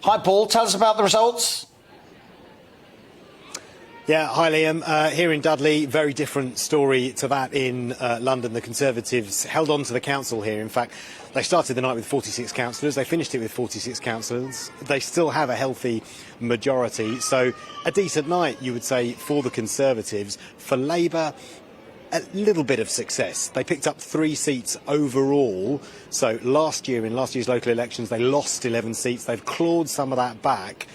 Hi, Paul. Tell us about the results. Yeah, hi Liam. Here in Dudley, very different story to that in London. The Conservatives held on to the council here. In fact, they started the night with 46 councillors. They finished it with 46 councillors. They still have a healthy majority. So a decent night, you would say, for the Conservatives. For Labour, a little bit of success. They picked up 3 seats overall. So last year, in last year's local elections, they lost 11 seats. They've clawed some of that back.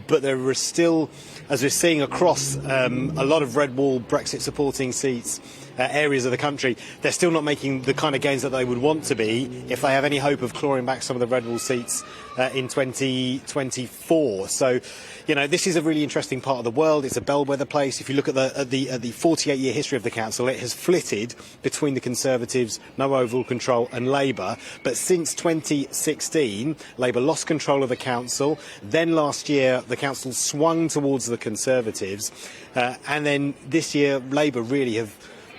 But there are still, as we're seeing across a lot of red wall Brexit supporting seats, areas of the country, they're still not making the kind of gains that they would want to be if they have any hope of clawing back some of the red wall seats in 2024. So, you know, this is a really interesting part of the world. It's a bellwether place. If you look at the 48-year history of the council, it has flitted between the Conservatives, no overall control, and Labour. But since 2016, Labour lost control of the council. Then last year, the council swung towards the Conservatives. And then this year, Labour really have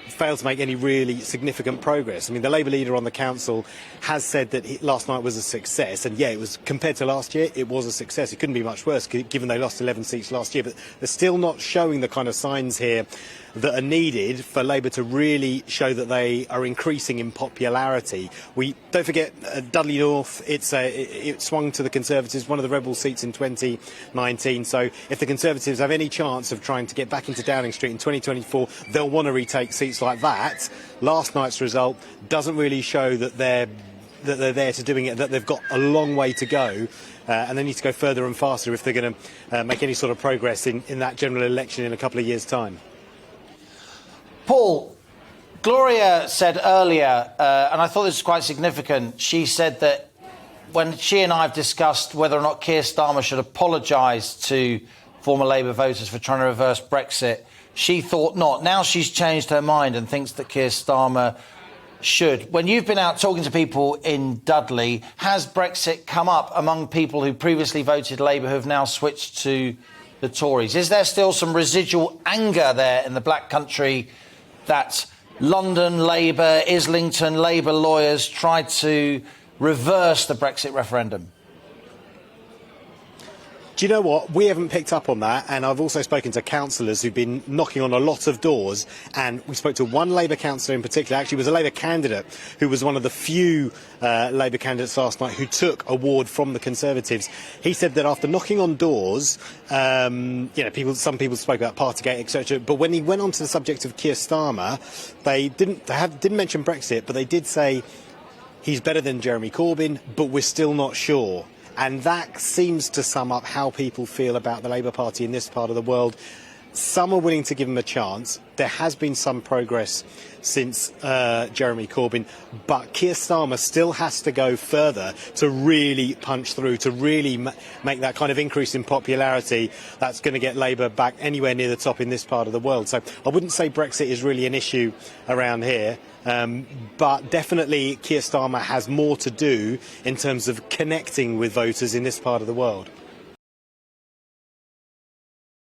failed to make any really significant progress. I mean, the Labour leader on the council has said that last night was a success, and yeah, it was, compared to last year, it was a success. It couldn't be much worse, given they lost 11 seats last year, but they're still not showing the kind of signs here that are needed for Labour to really show that they are increasing in popularity. We don't forget Dudley North. It swung to the Conservatives, one of the rebel seats in 2019. So if the Conservatives have any chance of trying to get back into Downing Street in 2024, they'll want to retake seats like that. Last night's result doesn't really show that they're there to doing it, that they've got a long way to go, and they need to go further and faster if they're going to make any sort of progress in that general election in a couple of years' time. Paul, Gloria said earlier, and I thought this was quite significant, she said that when she and I have discussed whether or not Keir Starmer should apologise to former Labour voters for trying to reverse Brexit, she thought not. Now she's changed her mind and thinks that Keir Starmer should. When you've been out talking to people in Dudley, has Brexit come up among people who previously voted Labour who have now switched to the Tories? Is there still some residual anger there in the Black Country that London Labour, Islington Labour lawyers tried to reverse the Brexit referendum? Do you know what? We haven't picked up on that, and I've also spoken to councillors who've been knocking on a lot of doors, and we spoke to one Labour councillor in particular, actually was a Labour candidate who was one of the few Labour candidates last night who took a ward from the Conservatives. He said that after knocking on doors, you know, some people spoke about Partygate, etc., but when he went on to the subject of Keir Starmer, they didn't mention Brexit, but they did say he's better than Jeremy Corbyn, but we're still not sure. And that seems to sum up how people feel about the Labour Party in this part of the world. Some are willing to give him a chance. There has been some progress since Jeremy Corbyn, but Keir Starmer still has to go further to really punch through, to really make that kind of increase in popularity that's going to get Labour back anywhere near the top in this part of the world. So I wouldn't say Brexit is really an issue around here. But definitely Keir Starmer has more to do in terms of connecting with voters in this part of the world.